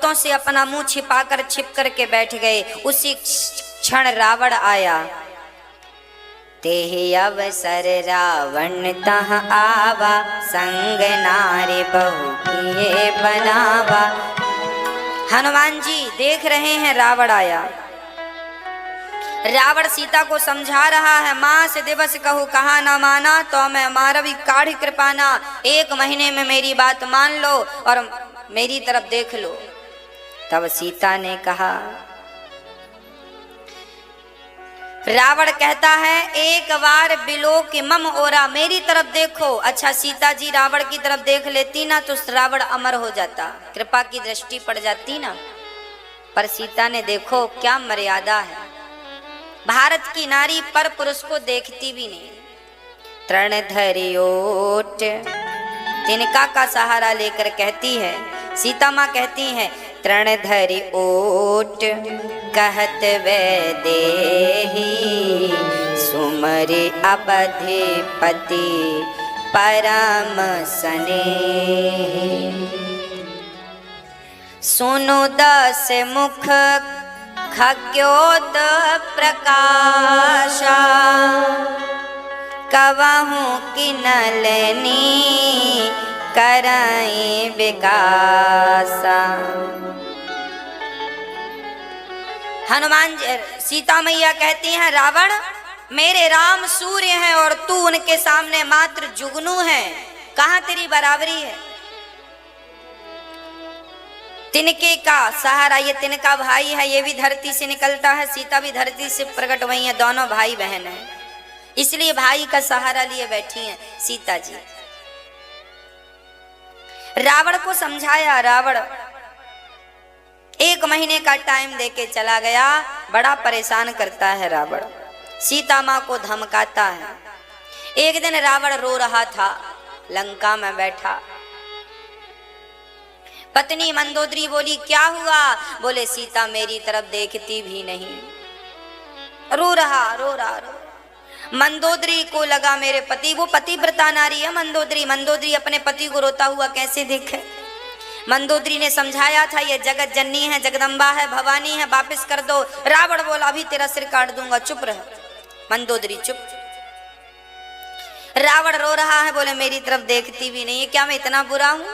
पर्वतों से अपना मुंह छिपाकर छिप करके बैठ गए। उसी क्षण रावण आया। तेहि अवसर रावण तह आवा, संग नारी बहु किए बनावा। हनुमान जी देख रहे हैं रावण आया। रावण सीता को समझा रहा है, माँ से दिवस कहूँ कहा न माना, तो मैं मारवी काढ़ कृपाना। 1 महीने में मेरी बात मान लो और मेरी तरफ देख लो। तब सीता ने कहा, रावण कहता है, एक बार बिलो के मम ओरा, मेरी तरफ देखो। अच्छा सीता जी रावण की तरफ देख लेती ना तो रावण अमर हो जाता, कृपा की दृष्टि पड़ जाती ना। पर सीता ने देखो क्या मर्यादा है, भारत की नारी पर पुरुष को देखती भी नहीं। तृण धरि ओट, तिनका का सहारा लेकर कहती है, सीता माँ कहती है, तृण धरि ओट कहत वैदेही, सुमरि अवधिपति परम स्नेही। सुनु 10 मुख खग्योत प्रकाशा, कवहु कि नलनी कराई विकासा। हनुमान सीता मैया कहती हैं, रावण मेरे राम सूर्य हैं और तू उनके सामने मात्र जुगनू है, कहां तेरी बराबरी है। तिनके का सहारा, ये तिनका भाई है, ये भी धरती से निकलता है, सीता भी धरती से प्रकट हुई है, दोनों भाई बहन हैं, इसलिए भाई का सहारा लिए बैठी हैं सीता जी। रावण को समझाया, रावण 1 महीने का टाइम देके चला गया। बड़ा परेशान करता है रावण, सीता माँ को धमकाता है। एक दिन रावण रो रहा था, लंका में बैठा। पत्नी मंदोदरी बोली, क्या हुआ? बोले, सीता मेरी तरफ देखती भी नहीं। रो रहा। मंदोदरी को लगा मेरे पति, वो पतिव्रता नारी है मंदोदरी अपने पति को रोता हुआ कैसे देखे। मंदोदरी ने समझाया था, ये जगत जननी है, जगदम्बा है, भवानी है, वापस कर दो। रावण बोला, अभी तेरा सिर काट दूंगा, चुप रह। मंदोदरी चुप। रावण रो रहा है, बोले मेरी तरफ देखती भी नहीं है, क्या मैं इतना बुरा हूं?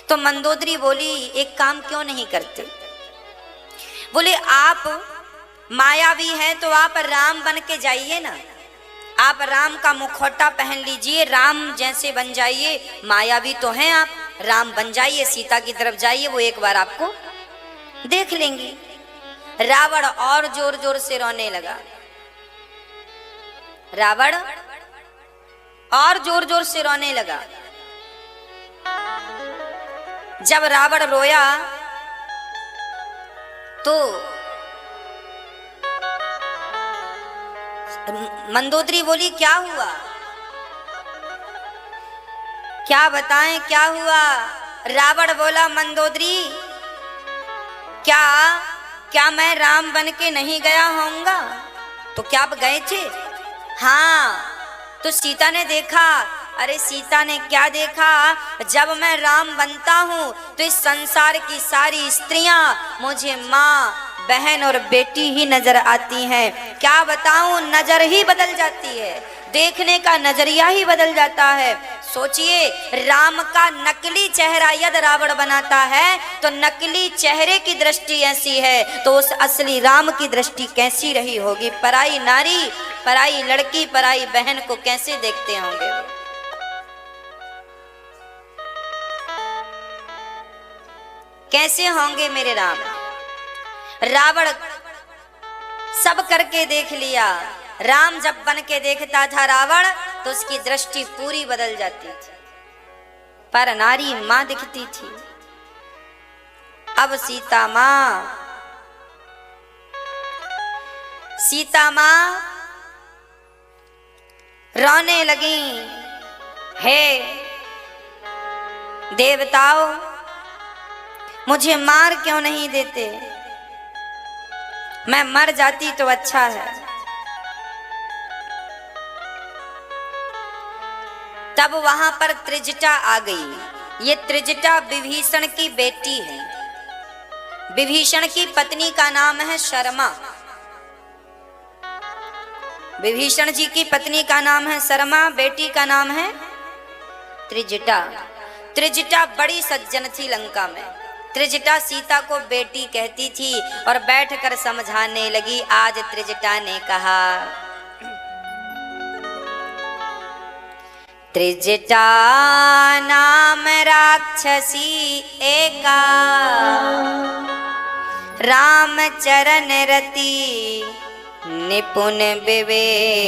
तो मंदोदरी बोली, एक काम क्यों नहीं करते? बोले, आप मायावी हैं तो आप राम बन के जाइए ना, आप राम का मुखौटा पहन लीजिए, राम जैसे बन जाइए। मायावी तो हैं आप, राम बन जाइए, सीता की तरफ जाइए, वो एक बार आपको देख लेंगी। रावण और जोर जोर से रोने लगा। रावण और जोर जोर से रोने लगा। जब रावण रोया तो मंदोदरी बोली, क्या हुआ? क्या बताएं क्या हुआ? रावण बोला, मंदोदरी क्या मैं राम बन के नहीं गया होऊंगा? तो क्या आप गए थे? हाँ। तो सीता ने देखा। अरे सीता ने क्या देखा? जब मैं राम बनता हूँ तो इस संसार की सारी स्त्रियां मुझे माँ, बहन और बेटी ही नजर आती हैं। क्या बताऊं, नजर ही बदल जाती है, देखने का नजरिया ही बदल जाता है। सोचिए, राम का नकली चेहरा यदि रावण बनाता है तो नकली चेहरे की दृष्टि ऐसी है, तो उस असली राम की दृष्टि कैसी रही होगी? पराई नारी, पराई लड़की, पराई बहन को कैसे देखते होंगे? कैसे होंगे मेरे राम? रावण सब करके देख लिया। राम जब बन के देखता था रावण तो उसकी दृष्टि पूरी बदल जाती थी, पर नारी मां दिखती थी। अब सीता मां रोने लगी, हे देवताओं, मुझे मार क्यों नहीं देते? मैं मर जाती तो अच्छा है। तब वहां पर त्रिजटा आ गई। ये त्रिजटा विभीषण की बेटी है। विभीषण की पत्नी का नाम है शर्मा। विभीषण जी की पत्नी का नाम है शर्मा, बेटी का नाम है त्रिजटा। त्रिजटा बड़ी सज्जन थी लंका में। त्रिजटा सीता को बेटी कहती थी और बैठकर समझाने लगी। आज त्रिजटा ने कहा, त्रिजटा नाम राक्षसी एका, राम चरण रति निपुण विवेका।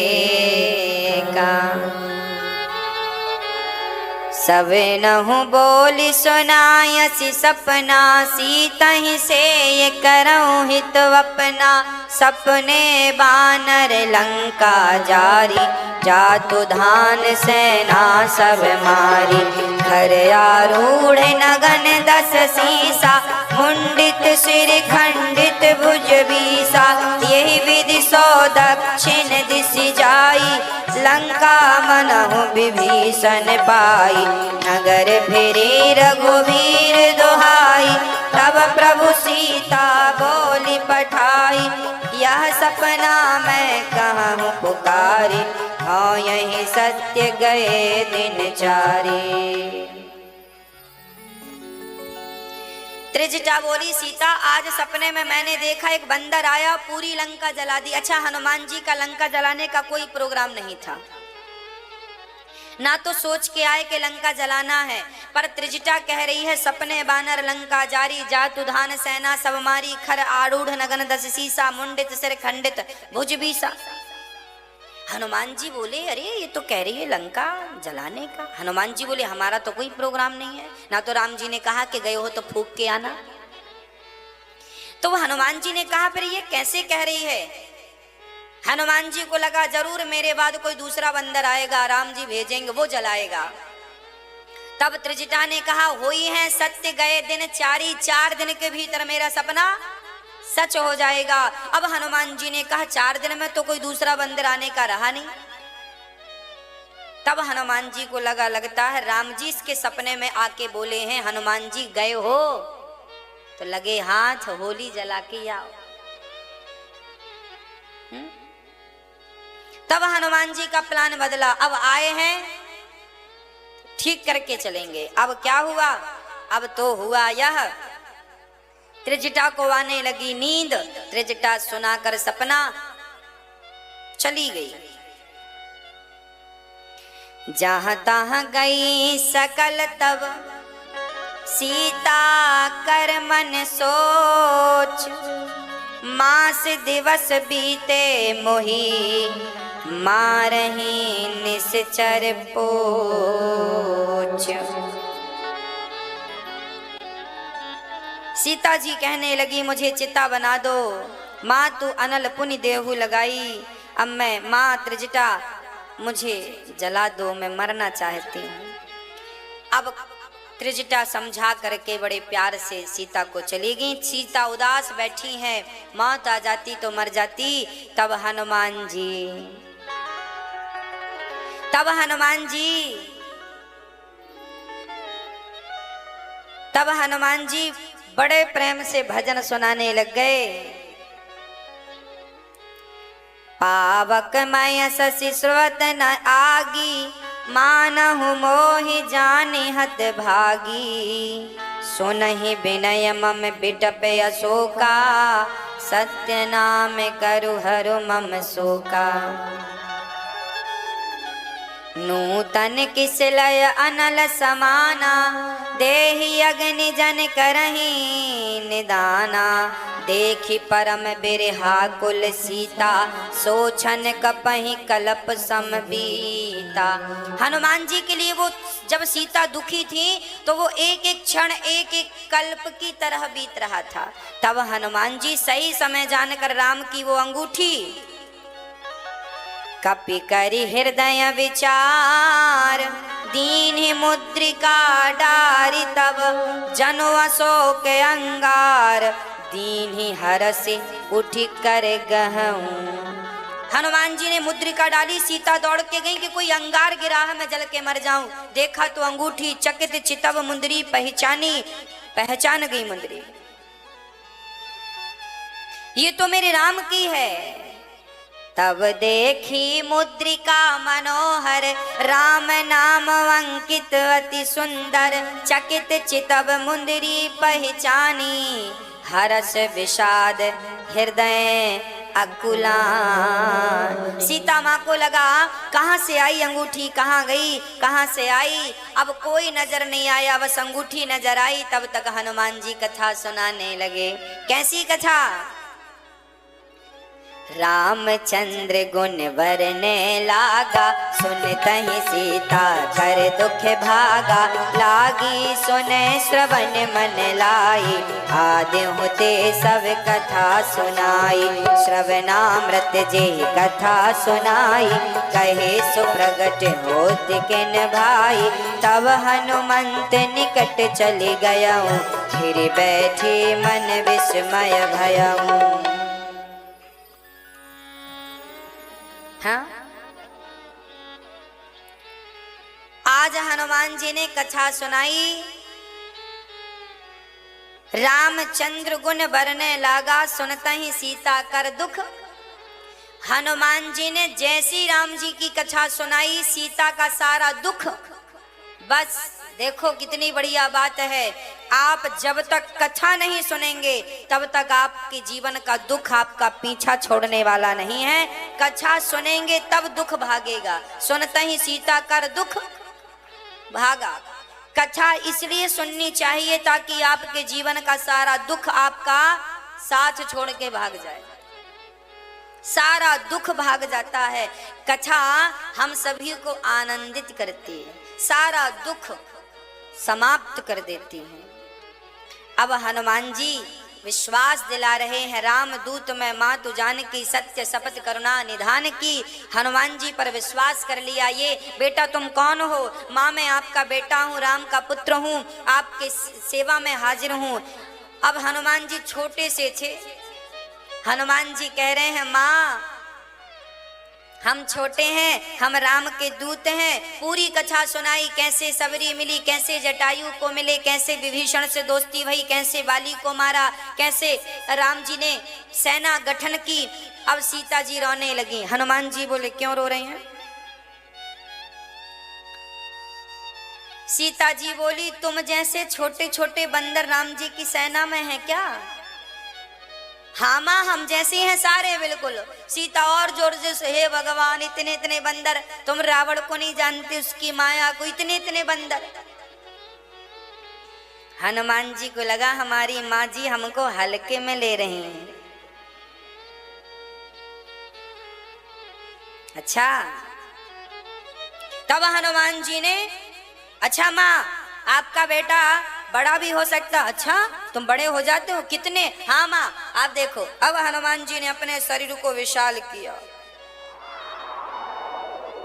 सब नहु बोली सुनायसी सपना, सीतहि से ये करऊँ हित अपना। सपने बानर लंका जारी, जातु धान सेना सब मारी। घर आरूढ़ नगन 10 सीसा, मुंडित सिर खंडित भुज बीसा। यही विधि सो दक्षिण दिश जाई, लंका मनहु विभीषण पाई। नगर फिरे रघुवीर दुहाई, तब प्रभु सीता बोली पठाई। यह सपना मैं कहूँ पुकारी, हाँ यही सत्य गए दिन चारे। त्रिजटा बोली, सीता आज सपने में मैंने देखा एक बंदर आया, पूरी लंका जला दी। अच्छा, हनुमान जी का लंका जलाने का कोई प्रोग्राम नहीं था, ना तो सोच के आए कि लंका जलाना है। पर त्रिजटा कह रही है, सपने बानर लंका जारी, जातु धान सेना सब मारी। खर आरूढ़ नगन 10 सीसा, मुंडित सिर खंडित भुज बीसा। हनुमान जी बोले, अरे ये तो कह रही है लंका जलाने का। हनुमान जी बोले, हमारा तो कोई प्रोग्राम नहीं है, ना तो राम जी ने कहा कि गए हो तो फूंक के आना। तो हनुमान जी ने कहा, फिर ये कैसे कह रही है। हनुमान जी को लगा जरूर मेरे बाद कोई दूसरा बंदर आएगा, राम जी भेजेंगे, वो जलाएगा। तब त्रिजटा ने कहा, होई है सत्य गए दिन चारी, 4 दिन के भीतर मेरा सपना सच हो जाएगा। अब हनुमान जी ने कहा, 4 दिन में तो कोई दूसरा बंदर आने का रहा नहीं। तब हनुमान जी को लगता है राम जी इसके सपने में आके बोले हैं, हनुमान जी गए हो तो लगे हाथ होली जला के आओ। तब हनुमान जी का प्लान बदला, अब आए हैं ठीक करके चलेंगे। अब क्या हुआ, अब तो हुआ यह, त्रिजटा को आने लगी नींद। त्रिजटा सुनाकर सपना चली गई। जहां तहां गई सकल तब सीता कर मन सोच। मास दिवस बीते मोही, मारही निश्चर पोच। सीता जी कहने लगी, मुझे चिता बना दो, माँ तू अनल पुनि देहु लगाई। अब मैं माँ त्रिजटा मुझे जला दो, मैं मरना चाहती हूँ। अब त्रिजटा समझा करके बड़े प्यार से सीता को चली गई। सीता उदास बैठी है, मौत आ जाती तो मर जाती। तब हनुमान जी बड़े प्रेम से भजन सुनाने लग गए। पावक मय शशि स्रोत न आगी, मानहु मोहि जानि हत भागी। सुनहि विनय मम बिटप अशोका, सत्य नाम करु हरु मम शोका। नूतन किस लय अनल समाना, देहि अग्नि जन करही निदाना। देखी परम बिरहा कुल सीता, सोचन कपहि कल्प समबीता। हनुमान जी के लिए वो जब सीता दुखी थी तो वो एक एक क्षण एक एक कल्प की तरह बीत रहा था। तब हनुमान जी सही समय जानकर राम की वो अंगूठी कपि करि हृदय विचार, दीन मुद्रिका डारि तब जनु अशोक अंगार। दीन हरसि उठि कर गहऊँ, हनुमान जी ने मुद्रिका डाली, सीता दौड़ के गई कि कोई अंगार गिरा है, मैं जल के मर जाऊं। देखा तो अंगूठी, चकित चितव मुंदरी पहचानी, पहचान गई मुंदरी, ये तो मेरे राम की है। तब देखी मुद्रिका मनोहर, राम नाम अंकित अति सुंदर, चकित चितव मुंदरी पहचानी, हरस विषाद हृदय अकुलान। सीता माँ को लगा कहाँ से आई अंगूठी, कहाँ गई, कहाँ से आई, अब कोई नजर नहीं आया, बस अंगूठी नजर आई। तब तक हनुमान जी कथा सुनाने लगे। कैसी कथा? रामचंद्र गुण बरने लागा, सुनतहि सीता कर दुख भागा, लागी सुने श्रवण मन लाई, आदि होते सब कथा सुनाई, श्रवणामृत जे कथा सुनाई, कहे सुप्रगट होत किन भाई, तब हनुमंत निकट चले गया, फिर बैठे मन विस्मय भयऊ। हाँ? आज हनुमान जी ने कथा सुनाई, रामचंद्र गुण बरने लागा, सुनता ही सीता कर दुख। हनुमान जी ने जैसी राम जी की कथा सुनाई, सीता का सारा दुख, बस देखो कितनी बढ़िया बात है। आप जब तक कथा नहीं सुनेंगे तब तक आपके जीवन का दुख आपका पीछा छोड़ने वाला नहीं है। कथा सुनेंगे तब दुख भागेगा। सुनते ही सीता कर दुख भागा। कथा इसलिए सुननी चाहिए ताकि आपके जीवन का सारा दुख आपका साथ छोड़ के भाग जाए। सारा दुख भाग जाता है। कथा हम सभी को आनंदित करती है, सारा दुख समाप्त कर देती है। अब हनुमान जी विश्वास दिला रहे हैं, राम दूत मैं मातु जानकी, सत्य शपथ करुणा निधान की। हनुमान जी पर विश्वास कर लिया। ये बेटा तुम कौन हो? माँ मैं आपका बेटा हूँ, राम का पुत्र हूँ, आपके सेवा में हाजिर हूँ। अब हनुमान जी छोटे से थे। हनुमान जी कह रहे हैं माँ हम छोटे हैं, हम राम के दूत हैं। पूरी कथा सुनाई, कैसे सबरी मिली, कैसे जटायु को मिले, कैसे विभीषण से दोस्ती भई, कैसे बाली को मारा, कैसे राम जी ने सेना गठन की। अब सीता जी रोने लगी। हनुमान जी बोले क्यों रो रहे हैं? सीता जी बोली तुम जैसे छोटे छोटे बंदर राम जी की सेना में हैं क्या? हाँ माँ हम जैसे हैं सारे बिल्कुल। सीता और जोर से हे भगवान इतने इतने बंदर, तुम रावण को नहीं जानते, उसकी माया को, इतने इतने बंदर। हनुमान जी को लगा हमारी माँ जी हमको हल्के में ले रही हैं। अच्छा, तब हनुमान जी ने अच्छा माँ आपका बेटा बड़ा भी हो सकता। अच्छा तुम बड़े हो जाते हो? कितने? हाँ माँ आप देखो। अब हनुमान जी ने अपने शरीर को विशाल किया,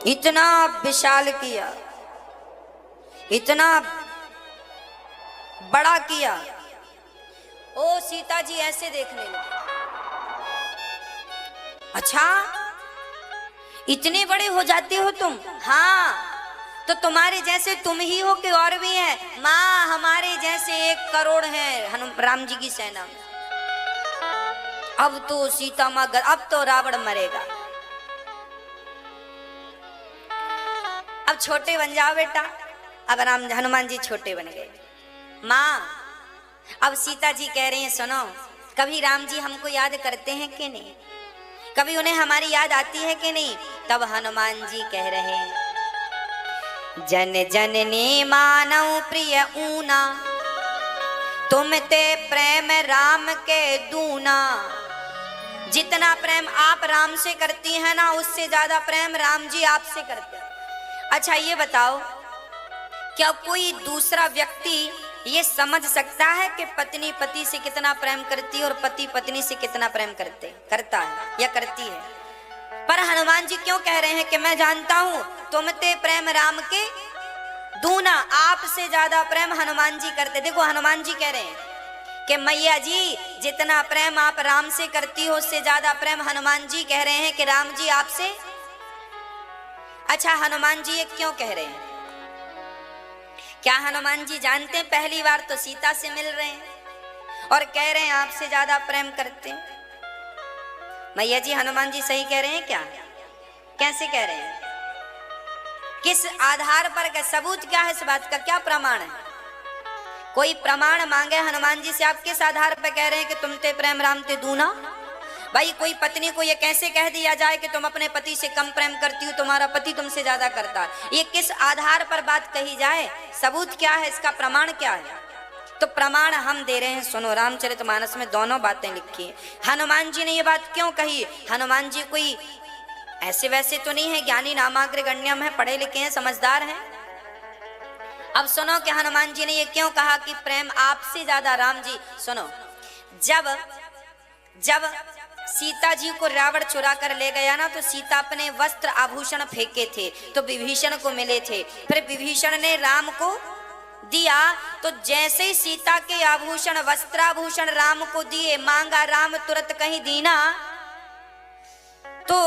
इतना विशाल किया, इतना बड़ा किया। ओ सीता जी ऐसे देखने लगी। अच्छा इतने बड़े हो जाते हो तुम? हाँ तो तुम्हारे जैसे तुम ही हो कि और भी हैं? माँ हमारे जैसे 1 करोड़ हैं राम जी की सेना में। अब तो सीता माँ, अब तो रावण मरेगा। अब छोटे बन जाओ बेटा। अब हनुमान जी छोटे बन गए। माँ अब सीता जी कह रही हैं सुनो, कभी राम जी हमको याद करते हैं कि नहीं? कभी उन्हें हमारी याद आती है कि नहीं? तब हनुमान जी कह रहे हैं जन जननी मानव प्रिय ऊना, तुम ते प्रेम राम के दूना। जितना प्रेम आप राम से करती हैं ना, उससे ज्यादा प्रेम राम जी आपसे करते हैं। अच्छा ये बताओ, क्या कोई दूसरा व्यक्ति ये समझ सकता है कि पत्नी पति से कितना प्रेम करती है और पति पत्नी से कितना प्रेम करता है या करती है? पर हनुमान जी क्यों कह रहे हैं कि मैं जानता हूं तुम ते प्रेम राम के दूना, आपसे ज्यादा प्रेम हनुमान जी करते। देखो हनुमान जी कह रहे हैं कि मैया जी जितना प्रेम आप राम से करती हो उससे ज्यादा प्रेम हनुमान जी कह रहे हैं कि राम जी आपसे। अच्छा, हनुमान जी ये क्यों कह रहे हैं? क्या हनुमान जी जानते हैं पहली बार तो सीता से मिल रहे हैं और कह रहे हैं आपसे ज्यादा प्रेम करते हैं? मैया जी, हनुमान जी सही कह रहे हैं क्या? कैसे कह रहे हैं? किस आधार पर? का सबूत क्या है इस बात का? क्या प्रमाण है? कोई प्रमाण मांगे हनुमान जी से, आप किस आधार पर कह रहे हैं कि तुम ते प्रेम राम ते दूना? भाई, कोई पत्नी को ये कैसे कह दिया जाए कि तुम अपने पति से कम प्रेम करती हो, तुम्हारा पति तुमसे ज्यादा करता है? ये किस आधार पर बात कही जाए? सबूत क्या है इसका? प्रमाण क्या है? तो प्रमाण हम दे रहे हैं, सुनो। रामचरितमानस में दोनों बातें लिखी हैं। हनुमान जी ने ये बात क्यों कही? हनुमान जी कोई ऐसे वैसे तो नहीं है, ज्ञानी नामाग्र गण्यम है, पढ़े लिखे हैं, समझदार हैं। अब सुनो कि हनुमान जी ने ये क्यों कहा कि प्रेम आपसे ज्यादा राम जी। सुनो, जब सीता जी को रावण चुरा कर ले गया ना, तो सीता अपने वस्त्र आभूषण फेंके थे तो विभीषण को मिले थे। फिर विभीषण ने राम को दिया, तो जैसे ही सीता के आभूषण वस्त्राभूषण राम को दिए, मांगा, राम तुरंत कहीं दीना, तो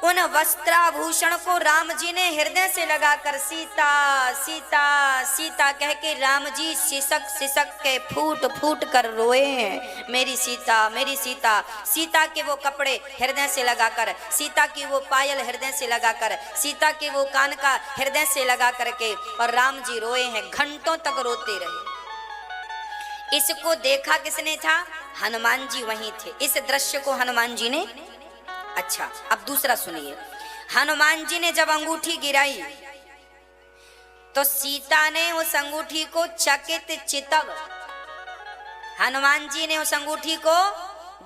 उन वस्त्राभूषण को राम जी ने हृदय से लगाकर सीता सीता सीता कह के राम जी सिसक सिसक के फूट फूट कर रोए हैं, मेरी सीता मेरी सीता। सीता के वो कपड़े हृदय से लगाकर, सीता की वो पायल हृदय से लगाकर, सीता के वो कान का हृदय से लगा करके, और राम जी रोए हैं, घंटों तक रोते रहे। इसको देखा किसने था? हनुमान जी वहीं थे। इस दृश्य को हनुमान जी ने। अच्छा, अब दूसरा सुनिए। हनुमान जी ने जब अंगूठी गिराई तो सीता ने उस अंगूठी को चकित चितव, हनुमान जी ने उस अंगूठी को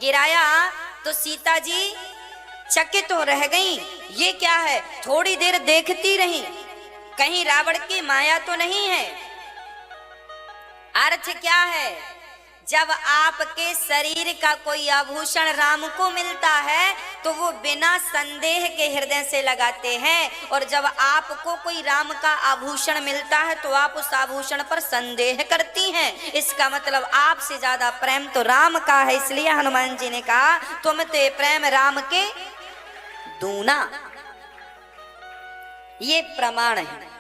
गिराया तो सीता जी चकित हो रह गई। ये क्या है? थोड़ी देर देखती रही, कहीं रावण की माया तो नहीं है। अर्थ क्या है? जब आपके शरीर का कोई आभूषण राम को मिलता है तो वो बिना संदेह के हृदय से लगाते हैं, और जब आपको कोई राम का आभूषण मिलता है तो आप उस आभूषण पर संदेह करती हैं। इसका मतलब आपसे ज्यादा प्रेम तो राम का है। इसलिए हनुमान जी ने कहा तुम ते प्रेम राम के दूना। ये प्रमाण है।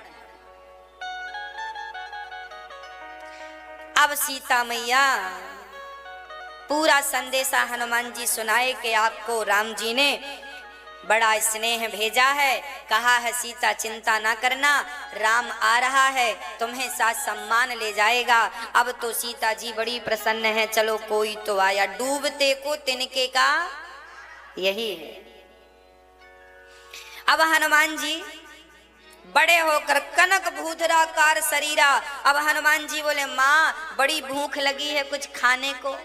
अब सीता मैया पूरा संदेशा हनुमान जी सुनाए कि आपको राम जी ने बड़ा स्नेह भेजा है, कहा है सीता चिंता ना करना, राम आ रहा है, तुम्हें साथ सम्मान ले जाएगा। अब तो सीता जी बड़ी प्रसन्न है, चलो कोई तो आया, डूबते को तिनके का यही है। अब हनुमान जी बड़े होकर कनक भूधराकार शरीरा। अब हनुमान जी बोले माँ बड़ी भूख लगी है, कुछ खाने को।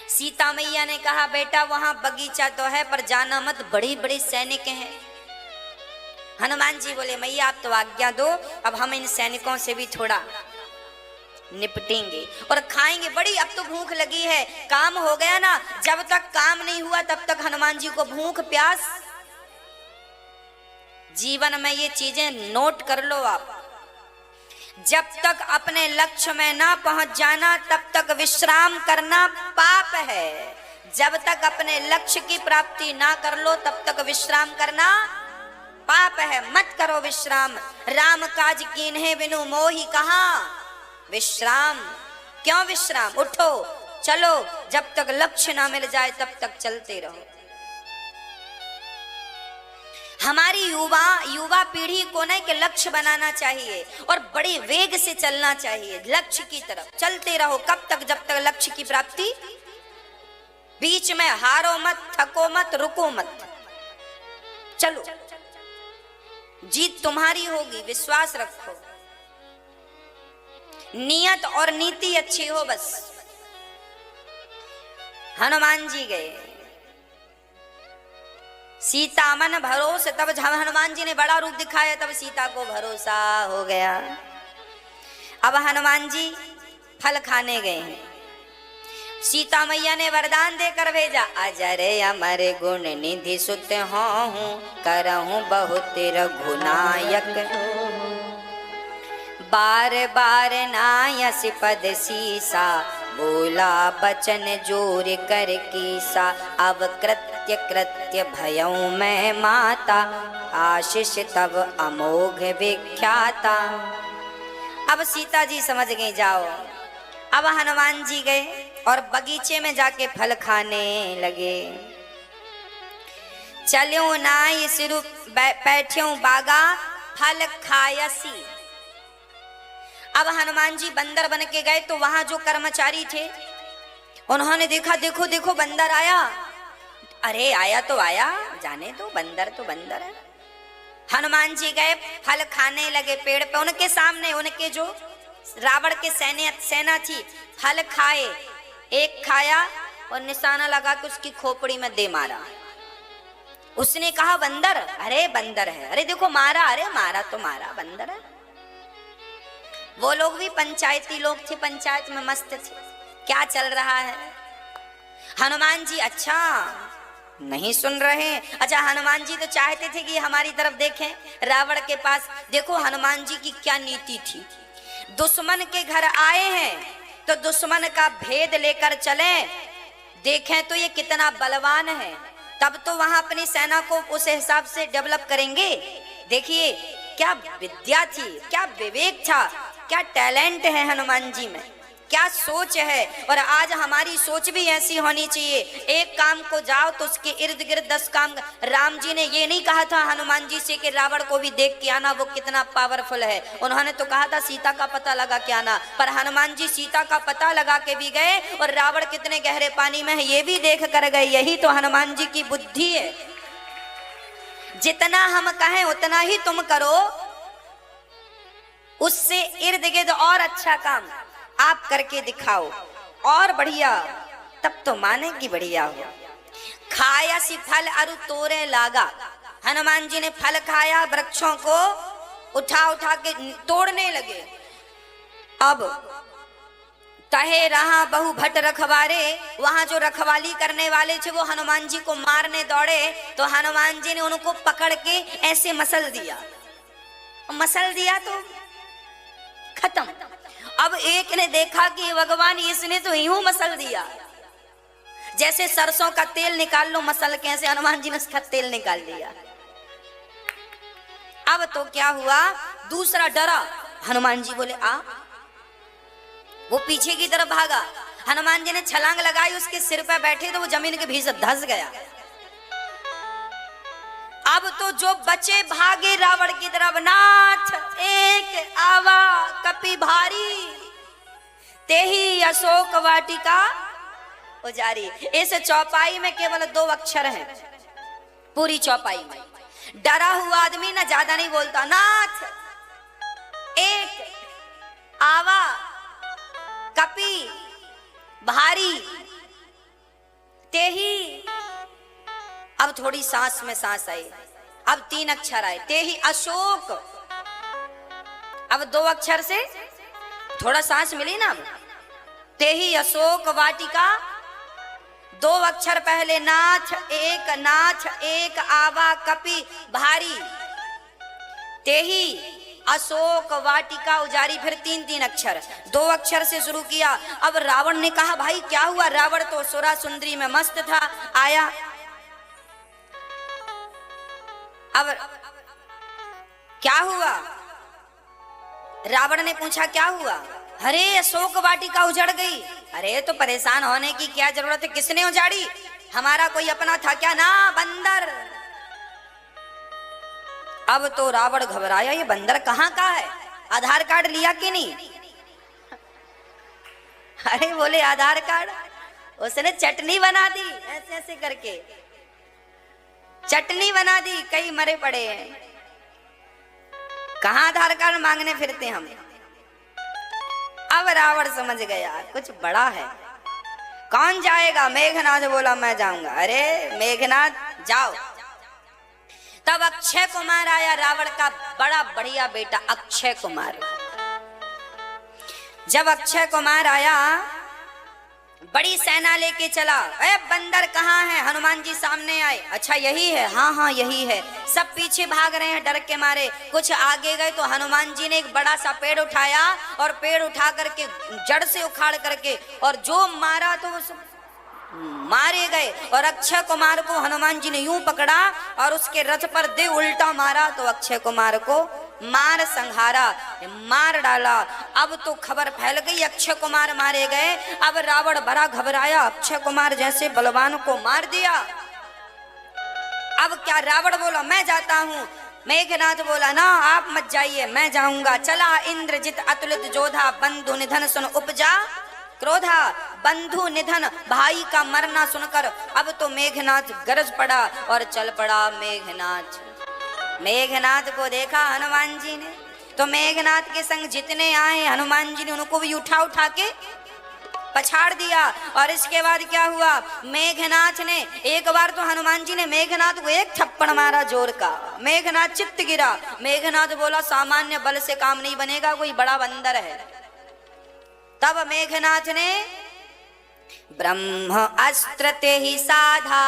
सीता मैया ने कहा बेटा वहां बगीचा तो है पर जाना मत, बड़ी बड़ी सैनिक हैं। हनुमान जी बोले मैया आप तो आज्ञा दो, अब हम इन सैनिकों से भी थोड़ा निपटेंगे और खाएंगे। बड़ी अब तो भूख लगी है, काम हो गया ना। जब तक काम नहीं हुआ तब तक हनुमान जी को भूख प्यास। जीवन में ये चीजें नोट कर लो आप। जब तक अपने लक्ष्य में ना पहुंच जाना तब तक विश्राम करना पाप है। जब तक अपने लक्ष्य की प्राप्ति ना कर लो तब तक विश्राम करना पाप है। मत करो विश्राम। राम काज कीन्हे बिनु मोहि कहा विश्राम। क्यों विश्राम? उठो चलो, जब तक लक्ष्य ना मिल जाए तब तक चलते रहो। हमारी युवा पीढ़ी को नहीं कि लक्ष्य बनाना चाहिए और बड़े वेग से चलना चाहिए, लक्ष्य की तरफ चलते रहो। कब तक? जब तक लक्ष्य की प्राप्ति। बीच में हारो मत, थको मत, रुको मत, चलो, जीत तुम्हारी होगी, विश्वास रखो। नियत और नीति अच्छी हो बस। हनुमान जी गए, सीता मन भरोसे। तब जब हनुमान जी ने बड़ा रूप दिखाया तब सीता को भरोसा हो गया। अब हनुमान जी फल खाने गए हैं। सीता मैया ने वरदान देकर भेजा, अजर अमर गुण निधि सुत हूँ, करहूँ बहुत रघुनायक, बार बार नायस पद सीसा, बोला बचन जोर कर कीसा, अब कृत्य कृत्य भयऊ मैं माता, आशीष तब अमोघ विख्याता। अब सीता जी समझ गई, जाओ। अब हनुमान जी गए और बगीचे में जाके फल खाने लगे। चल्यो नाई सिरु बैठ्यो बागा, फल खायसी। अब हनुमान जी बंदर बन के गए तो वहां जो कर्मचारी थे उन्होंने देखा, देखो देखो बंदर आया। अरे आया तो आया, जाने दो, बंदर तो बंदर है। हनुमान जी गए, फल खाने लगे पेड़ पे। उनके सामने उनके जो रावण के सेना थी, फल खाए। एक खाया और निशाना लगा के उसकी खोपड़ी में दे मारा। उसने कहा बंदर, अरे बंदर है, अरे देखो मारा, अरे मारा तो मारा, बंदर है। वो लोग भी पंचायती लोग थे, पंचायत में मस्त थे, क्या चल रहा है। हनुमान जी अच्छा नहीं सुन रहे। अच्छा हनुमान जी तो चाहते थे कि हमारी तरफ देखें, रावण के पास। देखो हनुमान जी की क्या नीति थी, दुश्मन के घर आए हैं तो दुश्मन का भेद लेकर चले, देखें तो ये कितना बलवान है, तब तो वहां अपनी सेना को उस हिसाब से डेवलप करेंगे। देखिए क्या विद्या थी, क्या विवेक था, क्या टैलेंट है हनुमान जी में, क्या सोच है। और आज हमारी सोच भी ऐसी होनी चाहिए, एक काम को जाओ तो उसके इर्द गिर्द 10 काम। राम जी ने ये नहीं कहा था हनुमान जी से कि रावण को भी देख के आना, वो कितना पावरफुल है। उन्होंने तो कहा था सीता का पता लगा के आना। पर हनुमान जी सीता का पता लगा के भी गए और रावण कितने गहरे पानी में है ये भी देख कर गए। यही तो हनुमान जी की बुद्धि है। जितना हम कहें उतना ही तुम करो, उससे इर्द गिर्द और अच्छा काम आप करके दिखाओ और बढ़िया, तब तो माने कि बढ़िया हो। खाया सी फल अरु तोरे लागा। हनुमान जी ने फल खाया, वृक्षों को उठा उठा के तोड़ने लगे। अब तहे रहा बहु भट रखवारे, वहां जो रखवाली करने वाले थे वो हनुमान जी को मारने दौड़े तो हनुमान जी ने उनको पकड़ के ऐसे मसल दिया। मसल दिया तो खत्म। अब एक ने देखा कि भगवान इसने तो यूं मसल दिया, जैसे सरसों का तेल निकाल लो मसल के, ऐसे हनुमान जी ने उसका तेल निकाल लिया। अब तो क्या हुआ, दूसरा डरा। हनुमान जी बोले आ, वो पीछे की तरफ भागा। हनुमान जी ने छलांग लगाई, उसके सिर पे बैठे तो वो जमीन के भीतर धंस गया। अब तो जो बचे भागे रावण की तरफ। नाथ एक आवा कपि भारी, तेही अशोक वाटिका उजारी। इस चौपाई में केवल 2 अक्षर हैं पूरी चौपाई में। डरा हुआ आदमी ना ज्यादा नहीं बोलता। नाथ एक आवा कपि भारी, तेही। अब थोड़ी सांस में सांस आई, अब 3 अक्षर आए, तेही अशोक। अब 2 अक्षर से थोड़ा सांस मिली ना। अब तेही अशोक वाटिका, 2 अक्षर पहले। नाथ एक आवा कपि भारी, तेही अशोक वाटिका उजारी। फिर 3 अक्षर, 2 अक्षर से शुरू किया। अब रावण ने कहा भाई क्या हुआ। रावण तो सुरा सुंदरी में मस्त था, आया। अब क्या हुआ, रावण ने पूछा क्या हुआ। अरे अशोक वाटिका उजड़ गई। अरे तो परेशान होने की क्या जरूरत है, किसने उजाड़ी, हमारा कोई अपना था क्या। ना बंदर। अब तो रावण घबराया, ये बंदर कहाँ का है, आधार कार्ड लिया कि नहीं। अरे बोले आधार कार्ड, उसने चटनी बना दी, ऐसे ऐसे करके चटनी बना दी, कई मरे पड़े हैं। कहाँ आधार कार्ड मांगने फिरते हम। अब रावण समझ गया कुछ बड़ा है। कौन जाएगा, मेघनाथ बोला मैं जाऊंगा। अरे मेघनाथ जाओ। तब अक्षय कुमार आया, रावण का बड़ा बढ़िया बेटा अक्षय कुमार। जब अक्षय कुमार आया, बड़ी सेना लेके चला। अरे बंदर कहाँ है? हनुमान जी सामने आए। अच्छा यही है? हाँ हाँ यही है। सब पीछे भाग रहे हैं डर के मारे। कुछ आगे गए तो हनुमान जी ने एक बड़ा सा पेड़ उठाया और पेड़ उठा करके जड़ से उखाड़ करके और जो मारा तो वो सब मारे गए। और अक्षय कुमार को हनुमान जी ने यूं पकड़ा और उसके रथ पर दे उल्टा मारा तो अक्षय कुमार को मार संहारा, मार डाला। अब तो खबर फैल गई अक्षय कुमार मारे गए। अब रावण बड़ा घबराया, अक्षय कुमार जैसे बलवान को मार दिया। अब क्या? रावण बोला मैं जाता हूं। मेघनाथ बोला ना आप मत जाइए, मैं जाऊंगा। चला इंद्रजित अतुलित जोधा, बंधु निधन सुन उपजा क्रोधा। बंधु निधन, भाई का मरना सुनकर अब तो मेघनाथ गरज पड़ा और चल पड़ा मेघनाथ। मेघनाथ को देखा हनुमान जी ने तो मेघनाथ के संग जितने आए हनुमान जी ने उनको भी उठा उठा के पछाड़ दिया। और इसके बाद क्या हुआ? मेघनाथ ने एक बार तो हनुमान जी ने मेघनाथ को एक थप्पड़ मारा जोर का। मेघनाथ चित्त गिरा। मेघनाथ बोला सामान्य बल से काम नहीं बनेगा, कोई बड़ा बंदर है। तब मेघनाथ ने ब्रह्म अस्त्र ते ही साधा,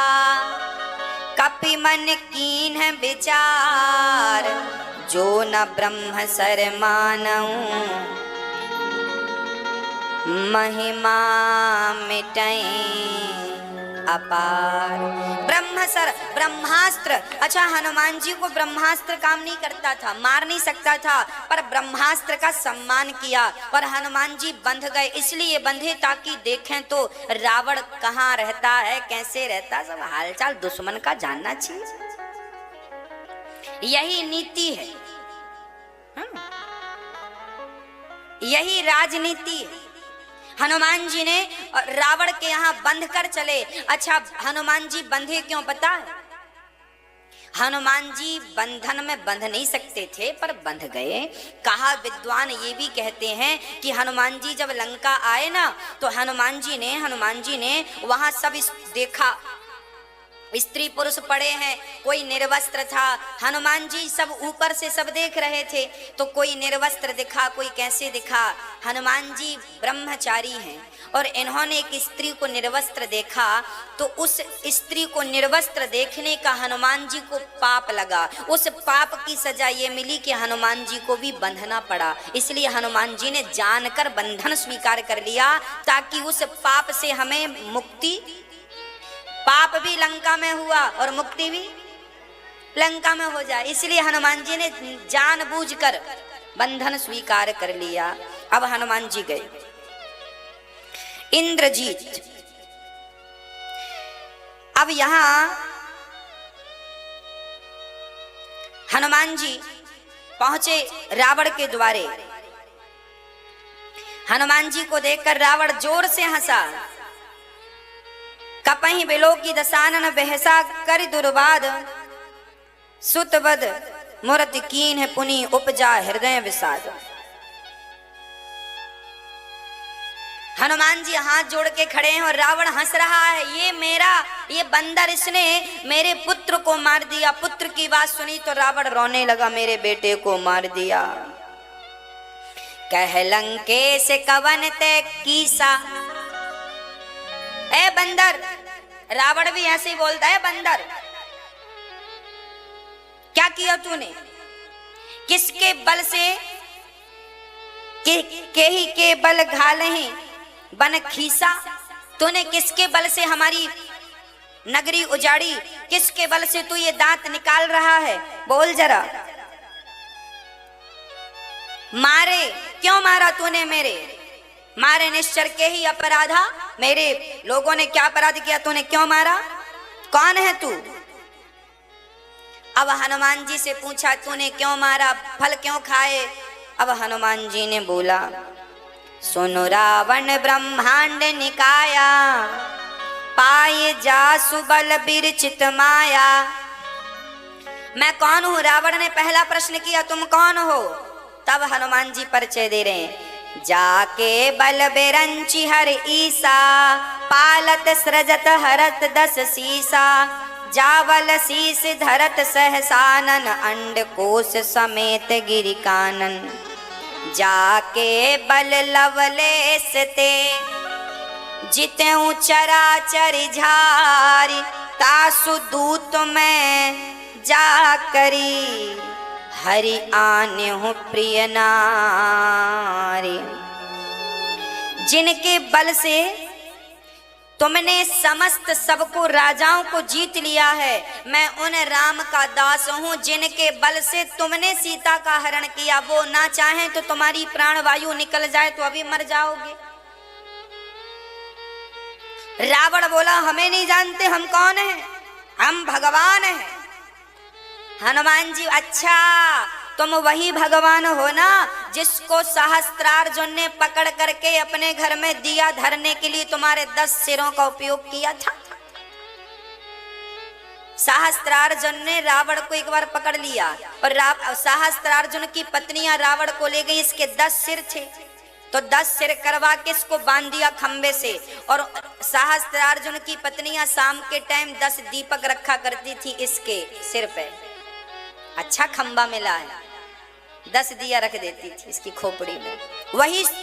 कपि मन कीन विचार, जो न ब्रह्म सर मानऊं, महिमा मिटई अपार। ब्रह्मसर, ब्रह्मास्त्र। अच्छा हनुमान जी को ब्रह्मास्त्र काम नहीं करता था, मार नहीं सकता था, पर ब्रह्मास्त्र का सम्मान किया और हनुमान जी बंध गए। इसलिए बंधे ताकि देखें तो रावण कहाँ रहता है, कैसे रहता, सब हालचाल दुश्मन का जानना चाहिए। यही नीति है, यही राजनीति है। हनुमान जी ने रावण के यहाँ बंध कर चले। अच्छा हनुमान जी बंधे क्यों पता है? हनुमान जी बंधन में बंध नहीं सकते थे पर बंध गए। कहा विद्वान ये भी कहते हैं कि हनुमान जी जब लंका आए ना तो हनुमान जी ने वहां सब देखा, स्त्री पुरुष पड़े हैं, कोई निर्वस्त्र था। हनुमान जी सब ऊपर से सब देख रहे थे तो कोई निर्वस्त्र दिखा, कोई कैसे दिखा। हनुमान जी ब्रह्मचारी हैं और इन्होंने एक स्त्री को निर्वस्त्र देखा तो उस स्त्री को निर्वस्त्र देखने का हनुमान जी को पाप लगा। उस पाप की सजा ये मिली कि हनुमान जी को भी बंधना पड़ा। इसलिए हनुमान जी ने जानकर बंधन स्वीकार कर लिया ताकि उस पाप से हमें मुक्ति, पाप भी लंका में हुआ और मुक्ति भी लंका में हो जाए। इसलिए हनुमान जी ने जानबूझकर बंधन स्वीकार कर लिया। अब हनुमान जी गए इंद्रजीत। अब यहां हनुमान जी पहुंचे रावण के द्वारे। हनुमान जी को देखकर रावण जोर से हंसा। कपहि बिलो की दसानन बहसा कर दुर्बाद, सुतवद मूर्ति कीन है पुनि उपजा हृदय विषाद। हनुमान जी हाथ जोड़ के खड़े हैं और रावण हंस रहा है। ये बंदर, इसने मेरे पुत्र को मार दिया। पुत्र की बात सुनी तो रावण रोने लगा, मेरे बेटे को मार दिया। कह लंकेश कवन ते कीसा। ए बंदर, रावण भी ऐसे ही बोलता है बंदर, क्या किया तूने? किसके बल से के बल घालहि बन खीसा। तूने किसके बल से हमारी नगरी उजाड़ी? किसके बल से तू ये दांत निकाल रहा है? बोल जरा। मारे, क्यों मारा तूने? मेरे मारे निश्चर के ही अपराधा। मेरे लोगों ने क्या अपराध किया, तूने क्यों मारा? कौन है तू? अब हनुमान जी से पूछा तूने क्यों मारा, फल क्यों खाए? अब हनुमान जी ने बोला, सुनो रावण ब्रह्मांड निकाया, पाए जासु बल बिरचित माया। मैं कौन हूं? रावण ने पहला प्रश्न किया, तुम कौन हो? तब हनुमान जी परिचय दे रहे हैं। जाके बल बिरंची हर ईसा, पालत सृजत हरत दस सीसा। जावल शीस धरत सहसानन, अंड कोश समेत गिरि कानन। जाके बल लवलेस ते, जितेऊ चराचर झारी तासु दूत में जा करी हरि आने हूँ प्रिय नारी। जिनके बल से तुमने समस्त सबको राजाओं को जीत लिया है, मैं उन राम का दास हूँ जिनके बल से तुमने सीता का हरण किया। वो ना चाहें तो तुम्हारी प्राण वायु निकल जाए तो अभी मर जाओगे। रावण बोला हमें नहीं जानते हम कौन हैं, हम भगवान हैं। हनुमान जी अच्छा तुम वही भगवान हो ना जिसको सहस्त्रार्जुन ने पकड़ करके अपने घर में दिया धरने के लिए तुम्हारे 10 सिरों का उपयोग किया था। सहस्त्रार्जुन ने रावण को एक बार पकड़ लिया और सहस्त्रार्जुन की पत्नियां रावण को ले गई। इसके 10 सिर थे तो 10 सिर करवा के इसको बांध दिया खंबे से। और सहस्त्रार्जुन की पत्नियां शाम के टाइम 10 दीपक रखा करती थी इसके सिर पे। अच्छा खंबा मिला है, 10 दिया रख देती थी इसकी खोपड़ी में।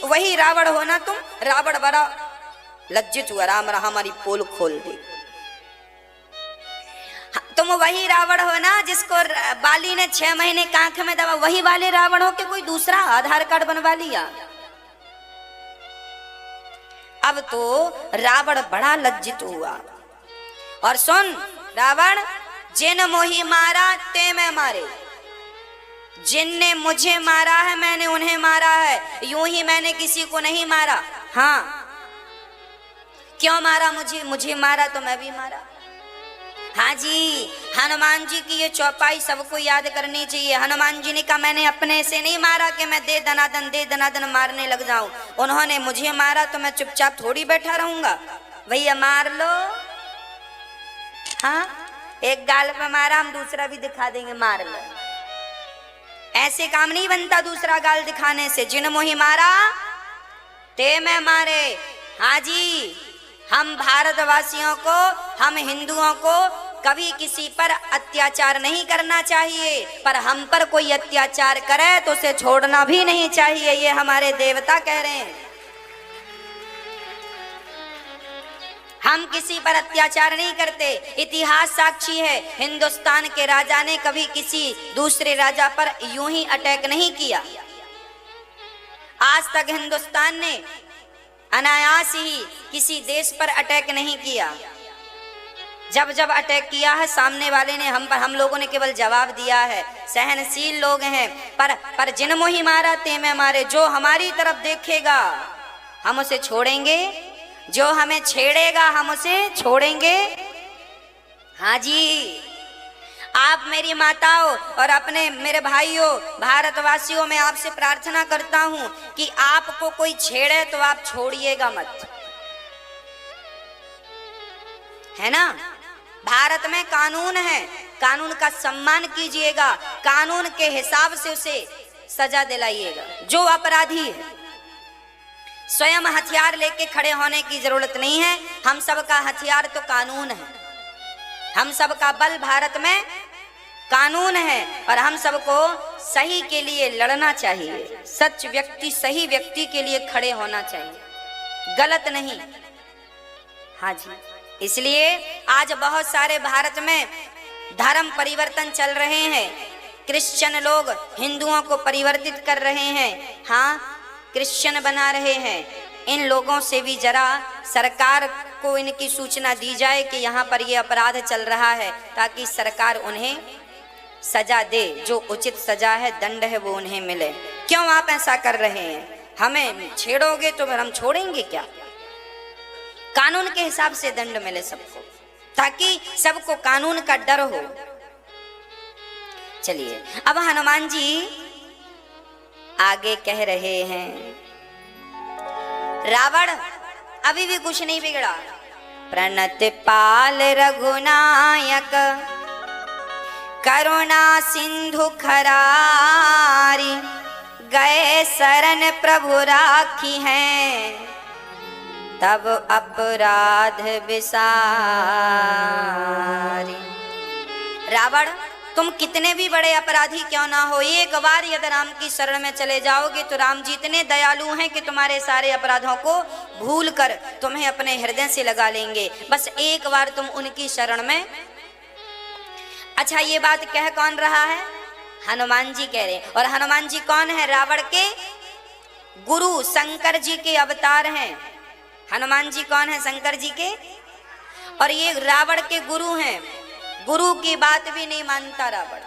वही रावण हो ना तुम। रावण बड़ा लज्जित हुआ, राम रहा हमारी पोल खोल दी। तुम वही रावण हो ना जिसको बाली ने 6 महीने कांख में दबा। वही वाले रावण हो कि कोई दूसरा आधार कार्ड बनवा लिया। अब तो रावण बड़ा लज्जित हुआ। और सुन रावण, जिन मोही मारा ते मैं मारे। जिनने मुझे मारा है मैंने उन्हें मारा है, यूं ही मैंने किसी को नहीं मारा। हाँ क्यों मारा मुझे मारा तो मैं भी मारा। हाँ जी, हनुमान जी की ये चौपाई सबको याद करनी चाहिए। हनुमान जी ने कहा मैंने अपने से नहीं मारा कि मैं दे दनादन मारने लग जाऊं। उन्होंने मुझे मारा तो मैं चुपचाप थोड़ी बैठा रहूंगा। भैया मार लो। हाँ एक गाल पे मारा हम दूसरा भी दिखा देंगे, मार लो। ऐसे काम नहीं बनता दूसरा गाल दिखाने से। जिन मोही मारा ते मैं मारे। हाँ जी, हम भारतवासियों को, हम हिंदुओं को कभी किसी पर अत्याचार नहीं करना चाहिए, पर हम पर कोई अत्याचार करे तो उसे छोड़ना भी नहीं चाहिए। ये हमारे देवता कह रहे हैं। हम किसी पर अत्याचार नहीं करते। इतिहास साक्षी है, हिंदुस्तान के राजा ने कभी किसी दूसरे राजा पर यूं ही अटैक नहीं किया। आज तक हिंदुस्तान ने अनायास ही किसी देश पर अटैक नहीं किया। जब जब अटैक किया है सामने वाले ने हम लोगों ने केवल जवाब दिया है। सहनशील लोग हैं। पर जिन मोही मारा ते मैं मारे। जो हमारी तरफ देखेगा हम उसे छोड़ेंगे, जो हमें छेड़ेगा हम उसे छोड़ेंगे। हाँ जी, आप मेरी माताओं और अपने मेरे भाइयों भारतवासियों में आपसे प्रार्थना करता हूं कि आपको कोई छेड़े तो आप छोड़िएगा मत, है ना। भारत में कानून है, कानून का सम्मान कीजिएगा, कानून के हिसाब से उसे सजा दिलाइएगा। जो अपराधी है स्वयं हथियार लेके खड़े होने की जरूरत नहीं है। हम सबका हथियार तो कानून है। हम सबका बल भारत में कानून है और हम सबको सही के लिए लड़ना चाहिए। सच व्यक्ति सही व्यक्ति के लिए खड़े होना चाहिए, गलत नहीं। हाँ जी, इसलिए आज बहुत सारे भारत में धर्म परिवर्तन चल रहे हैं। क्रिश्चियन लोग हिंदुओं को परिवर्तित कर रहे हैं। हाँ, क्रिश्चियन बना रहे हैं। इन लोगों से भी जरा सरकार को इनकी सूचना दी जाए कि यहाँ पर ये अपराध चल रहा है, ताकि सरकार उन्हें सजा दे। जो उचित सजा है, दंड है, वो उन्हें मिले। क्यों आप ऐसा कर रहे हैं? हमें छेड़ोगे तो फिर हम छोड़ेंगे क्या? कानून के हिसाब से दंड मिले सबको, ताकि सबको कानून का डर हो। चलिए अब हनुमान जी आगे कह रहे हैं, रावण अभी भी कुछ नहीं बिगड़ा। प्रणत पाल रघुनायक करुणा सिंधु खरारी, गए शरण प्रभु राखी हैं, तब अपराध विसारी। रावण तुम कितने भी बड़े अपराधी क्यों ना हो, एक बार यदि राम की शरण में चले जाओगे तो राम जी इतने दयालु हैं कि तुम्हारे सारे अपराधों को भूल कर तुम्हें अपने हृदय से लगा लेंगे। बस एक बार तुम उनकी शरण में। अच्छा, ये बात कह कौन रहा है? हनुमान जी कह रहे। और हनुमान जी कौन है? रावण के गुरु, शंकर जी के अवतार हैं। हनुमान जी कौन है? शंकर जी के। और ये रावण के गुरु हैं। गुरु की बात भी नहीं मानता रावण।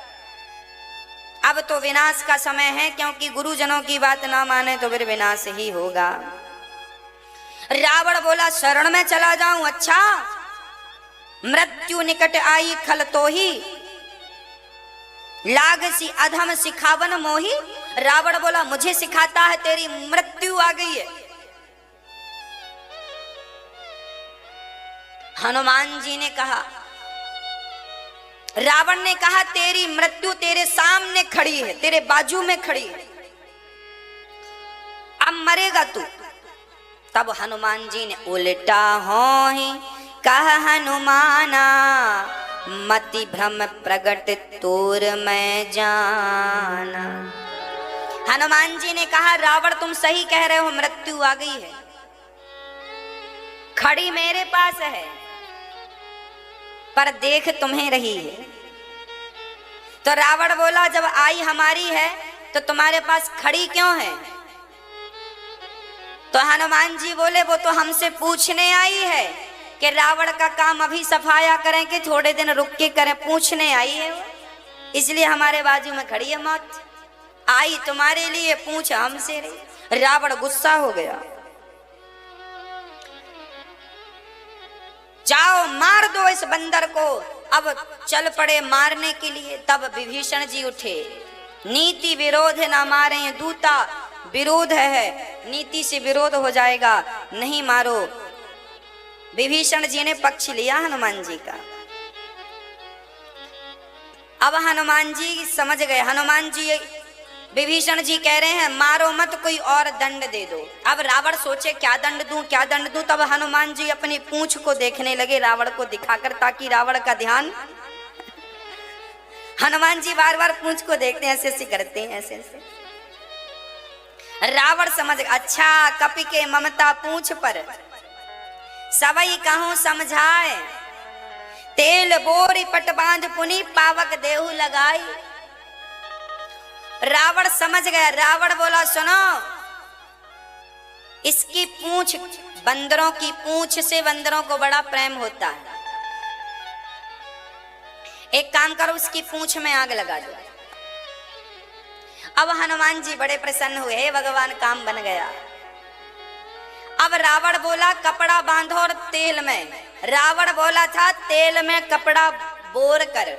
अब तो विनाश का समय है, क्योंकि गुरुजनों की बात ना माने तो फिर विनाश ही होगा। रावण बोला शरण में चला जाऊं? अच्छा, मृत्यु निकट आई खल तो ही, लाग सी अधम सिखावन मोही। रावण बोला मुझे सिखाता है, तेरी मृत्यु आ गई है। हनुमान जी ने कहा, रावण ने कहा तेरी मृत्यु तेरे सामने खड़ी है, तेरे बाजू में खड़ी है, अब मरेगा तू। तब हनुमान जी ने उल्टा होहि कह हनुमाना, मति भ्रम प्रगट तोर मैं जाना। हनुमान जी ने कहा रावण तुम सही कह रहे हो, मृत्यु आ गई है, खड़ी मेरे पास है, पर देख तुम्हें रही है। तो रावण बोला जब आई हमारी है तो तुम्हारे पास खड़ी क्यों है? तो हनुमान जी बोले वो तो हमसे पूछने आई है कि रावण का काम अभी सफाया करें कि थोड़े दिन रुक के करें, पूछने आई है वो, इसलिए हमारे बाजू में खड़ी है मौत। आई तुम्हारे लिए, पूछ हमसे रही। रावण गुस्सा हो गया, जाओ मार दो इस बंदर को। अब चल पड़े मारने के लिए। तब विभीषण जी उठे, नीति विरोध ना मारे दूता, विरोध है, नीति से विरोध हो जाएगा, नहीं मारो। विभीषण जी ने पक्ष लिया हनुमान जी का। अब हनुमान जी समझ गए। हनुमान जी विभीषण जी कह रहे हैं मारो मत, कोई और दंड दे दो। अब रावण सोचे क्या दंड दूं, क्या दंड दूं। तब हनुमान जी अपनी पूंछ को देखने लगे रावण को दिखाकर, ताकि रावण का ध्यान। हनुमान जी बार बार पूंछ को देखते हैं, ऐसे ऐसे करते हैं, ऐसे ऐसे। रावण समझ, अच्छा कपि के ममता पूंछ पर, सबई कहूं समझाए, तेल बोरी पट बांध पुनी, पावक देहु लगाई। रावण समझ गया। रावण बोला सुनो, इसकी पूंछ, बंदरों की पूंछ से बंदरों को बड़ा प्रेम होता है, एक काम करो उसकी पूंछ में आग लगा दो। अब हनुमान जी बड़े प्रसन्न हुए, हे भगवान काम बन गया। अब रावण बोला कपड़ा बांधो और तेल में। रावण बोला था तेल में कपड़ा बोर कर,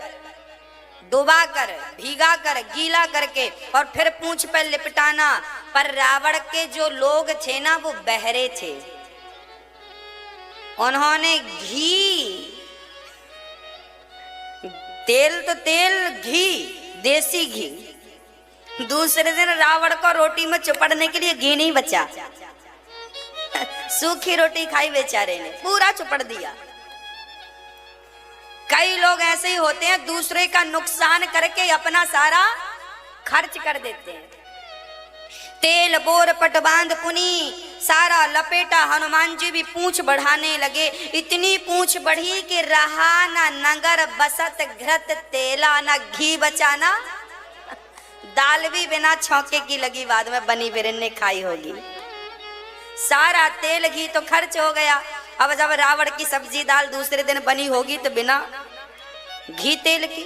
डुबा कर, भीगा कर, गीला करके और फिर पूंछ पर लिपटाना। पर रावण के जो लोग थे ना वो बहरे थे, उन्होंने घी, तेल तो तेल, घी, देसी घी। दूसरे दिन रावण को रोटी में चुपड़ने के लिए घी नहीं बचा, सूखी रोटी खाई बेचारे ने, पूरा चुपड़ दिया। कई लोग ऐसे ही होते हैं, दूसरे का नुकसान करके अपना सारा खर्च कर देते हैं। तेल बोर पट बांध पुनी, सारा लपेटा। हनुमान जी भी पूंछ बढ़ाने लगे। इतनी पूंछ बढ़ी कि रहा ना नगर बसत घृत तेला, ना घी बचाना, दाल भी बिना छौके की लगी, बाद में बनी बिरन ने खाई होगी। सारा तेल घी तो खर्च हो गया। अब जब रावण की सब्जी दाल दूसरे दिन बनी होगी तो बिना घी तेल की,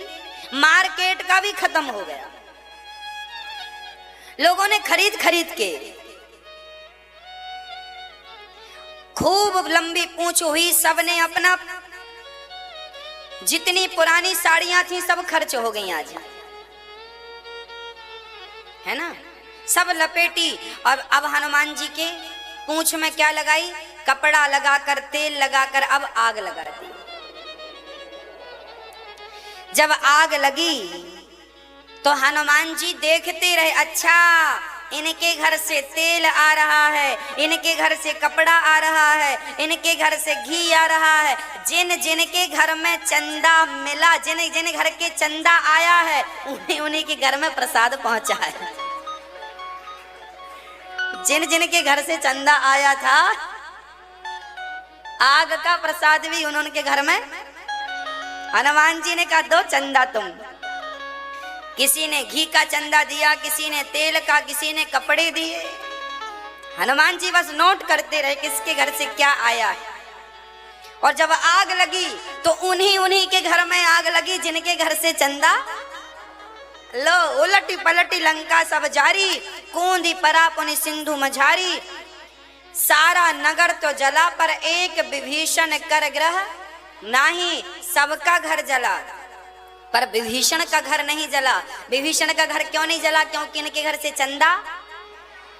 मार्केट का भी खत्म हो गया। लोगों ने खरीद खरीद के, खूब लंबी पूंछ हुई, सबने अपना, जितनी पुरानी साड़ियां थी सब खर्च हो गई आज, है ना, सब लपेटी। और अब हनुमान जी के पूंछ में क्या लगाई? कपड़ा लगाकर, तेल लगाकर अब आग लगा दी। जब आग लगी तो हनुमान जी देखते रहे, अच्छा इनके घर से तेल आ रहा है, इनके घर से कपड़ा आ रहा है, इनके घर से घी आ रहा है। जिन जिन के घर में चंदा मिला, जिन जिन घर के चंदा आया है, उन्हीं उन्हीं के घर में प्रसाद पहुंचा है। जिन जिन के घर से चंदा आया था, आग का प्रसाद भी उन्होंने घर में। हनुमान जी ने कहा दो चंदा तुम। किसी ने घी का चंदा दिया, किसी ने तेल का, किसी ने कपड़े दिए। हनुमान जी बस नोट करते रहे किसके घर से क्या आया है। और जब आग लगी तो उन्हीं उन्हीं के घर में आग लगी जिनके घर से चंदा। लो उलटी पलटी लंका सब जारी, कूंदी परा पुनि सिंधु मझारी। सारा नगर तो जला पर एक विभीषण कर ग्रह नाही, सबका घर जला पर विभीषण का घर नहीं जला। विभीषण का घर क्यों नहीं जला? क्योंकि इनके घर से चंदा।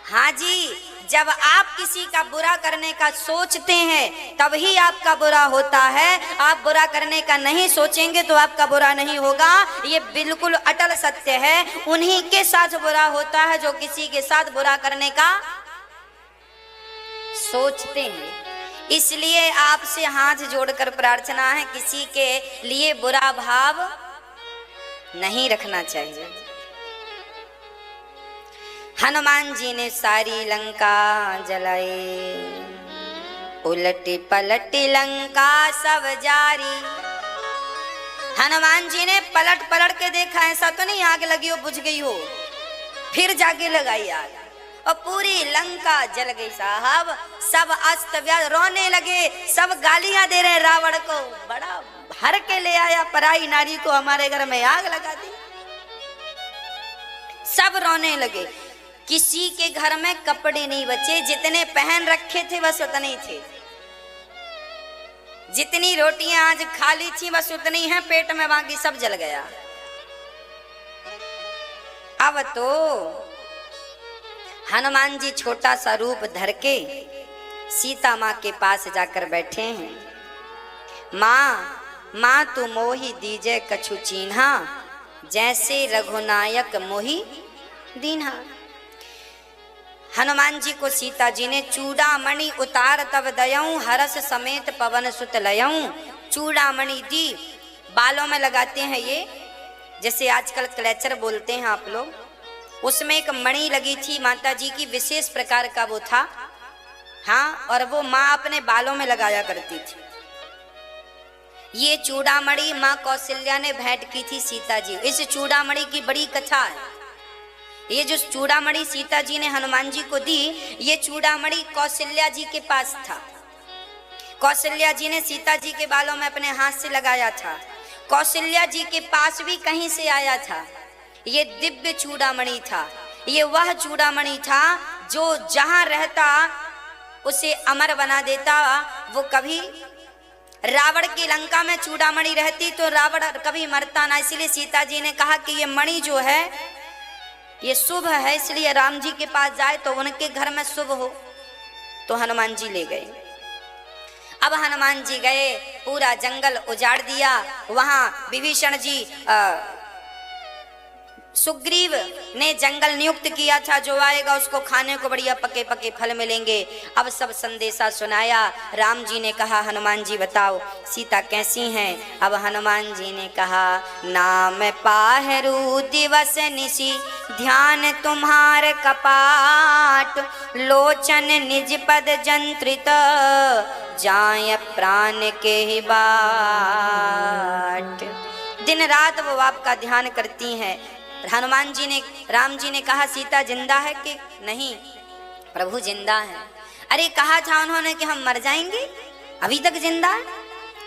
हाँ जी, जब आप किसी का बुरा करने का सोचते हैं तभी आपका बुरा होता है। आप बुरा करने का नहीं सोचेंगे तो आपका बुरा नहीं होगा। ये बिल्कुल अटल सत्य है। उन्हीं के साथ बुरा होता है जो किसी के साथ बुरा करने का सोचते हैं। इसलिए आपसे हाथ जोड़कर प्रार्थना है, किसी के लिए बुरा भाव नहीं रखना चाहिए। हनुमान जी ने सारी लंका जलाई, उलटी पलटी लंका सब जारी। हनुमान जी ने पलट पलट के देखा, ऐसा तो नहीं आग लगी हो बुझ गई हो, फिर जाके लगाई आग और पूरी लंका जल गई साहब। सब अस्त व्यस्त रोने लगे, सब गालियां दे रहे रावण को, बड़ा भर के ले आया पराई नारी को, हमारे घर में आग लगा दी। सब रोने लगे। किसी के घर में कपड़े नहीं बचे, जितने पहन रखे थे बस उतने ही थे। जितनी रोटियां आज खाली थी बस उतनी हैं पेट में, बाकी सब जल गया। अब तो हनुमान जी छोटा सा रूप धर के सीता माँ के पास जाकर बैठे हैं। माँ माँ तू मोहि दीजे कछु चीन्हा, जैसे रघुनायक मोहि दीन्हा। हनुमान जी को सीता जी ने चूड़ामणि उतार तब दयऊं, हरस समेत पवन सुत लयऊं। चूड़ामणि दी, बालों में लगाते हैं ये, जैसे आजकल क्लेचर बोलते हैं आप लोग। उसमें एक मणि लगी थी माता जी की, विशेष प्रकार का वो था। हाँ, और वो माँ अपने बालों में लगाया करती थी। ये चूड़ामणि माँ कौशल्या ने भेंट की थी सीता जी। इस चूड़ामणि की बड़ी कथा है। ये जो चूड़ामणि सीता जी ने हनुमान जी को दी, ये चूड़ामणि कौशल्या जी के पास था। कौशल्या जी ने सीता जी के बालों में अपने हाथ से लगाया था। कौशल्या जी के पास भी कहीं से आया था। ये दिव्य चूड़ामणि था। ये वह चूड़ामणि था जो जहां रहता उसे अमर बना देता। वो कभी रावण की लंका में चूड़ामणि रहती तो रावण कभी मरता ना। इसलिए सीता जी ने कहा कि ये मणि जो है ये शुभ है, इसलिए राम जी के पास जाए तो उनके घर में शुभ हो। तो हनुमान जी ले गए। अब हनुमान जी गए, पूरा जंगल उजाड़ दिया। वहां विभीषण जी सुग्रीव ने जंगल नियुक्त किया था, जो आएगा उसको खाने को बढ़िया पके पके फल मिलेंगे। अब सब संदेशा सुनाया। राम जी ने कहा हनुमान जी बताओ सीता कैसी हैं? अब हनुमान जी ने कहा नाम पाहरू दिवस निशि, ध्यान तुम्हार कपाट, लोचन निज पद जंत्रित, जाय प्राण के ही बाट। दिन रात वो आपका ध्यान करती हैं। हनुमान जी ने, राम जी ने कहा सीता जिंदा है कि नहीं? प्रभु जिंदा है। अरे कहा था उन्होंने कि हम मर जाएंगे, अभी तक जिंदा है।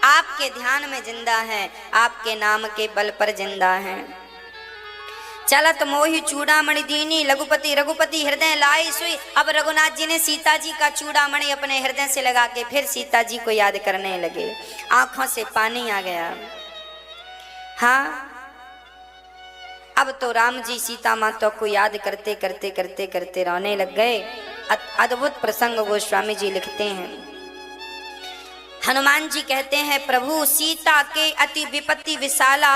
आपके ध्यान में जिंदा है, आपके नाम के बल पर जिंदा है। चलत मोहि चूड़ामणि दीनी, लघुपति रघुपति हृदय लाई सुई। अब रघुनाथ जी ने सीता जी का चूड़ामणि अपने हृदय से लगा के फिर सीता जी को याद करने लगे। आंखों से पानी आ गया। हाँ, अब तो राम जी सीता माता को याद करते करते करते करते रोने लग गए। अद्भुत प्रसंग गोस्वामी जी लिखते हैं। हनुमान जी कहते हैं प्रभु सीता के अति विपत्ति विशाला,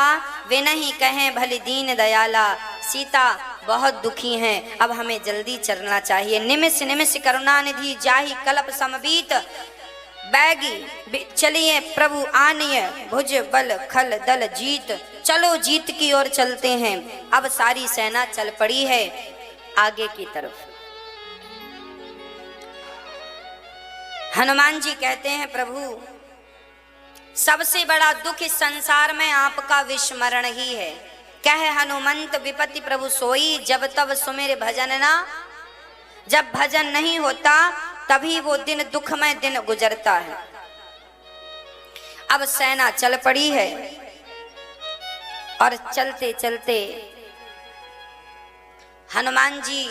वे नहीं कहें भली दीन दयाला। सीता बहुत दुखी हैं, अब हमें जल्दी चलना चाहिए। निमिष निमिष करुणानिधि जाहि कल्प समबीत, बैगी चलिए प्रभु आनिय, भुज बल खल दल जीत। चलो जीत की ओर चलते हैं। अब सारी सेना चल पड़ी है आगे की तरफ। हनुमान जी कहते हैं प्रभु सबसे बड़ा दुख इस संसार में आपका विस्मरण ही है। कह हनुमंत विपत्ति प्रभु सोई, जब तब सुमेर भजन ना। जब भजन नहीं होता तभी वो दिन दुखमय दिन गुजरता है। अब सेना चल पड़ी है और चलते चलते हनुमान जी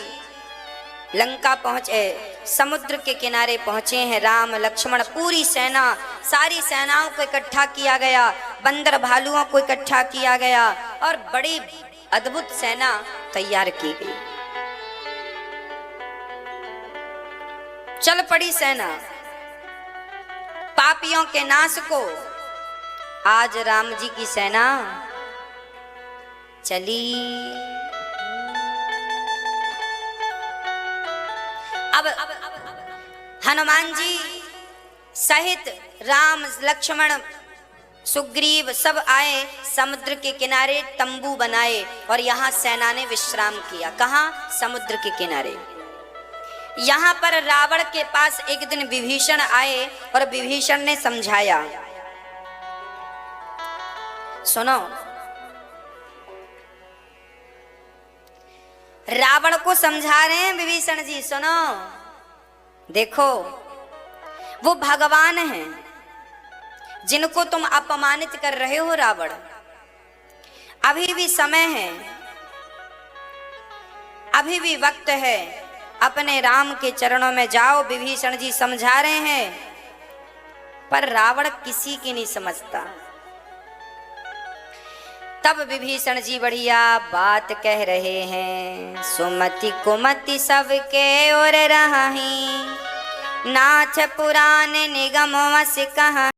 लंका पहुंचे, समुद्र के किनारे पहुंचे हैं। राम लक्ष्मण पूरी सेना, सारी सेनाओं को इकट्ठा किया गया, बंदर भालुओं को इकट्ठा किया गया और बड़ी अद्भुत सेना तैयार की गई। चल पड़ी सेना पापियों के नाश को। आज राम जी की सेना चली। अब हनुमान जी सहित राम लक्ष्मण सुग्रीव सब आए, समुद्र के किनारे तंबू बनाए और यहाँ सेना ने विश्राम किया। कहाँ? समुद्र के किनारे। यहाँ पर रावण के पास एक दिन विभीषण आए और विभीषण ने समझाया। सुनो, रावण को समझा रहे हैं विभीषण जी। सुनो, देखो वो भगवान हैं जिनको तुम अपमानित कर रहे हो रावण। अभी भी समय है, अभी भी वक्त है, अपने राम के चरणों में जाओ। विभीषण जी समझा रहे हैं पर रावण किसी की नहीं समझता। तब विभीषण जी बढ़िया बात कह रहे हैं। सुमति कुमति सबके ओर रही, नाथ पुराण निगम वस कहा।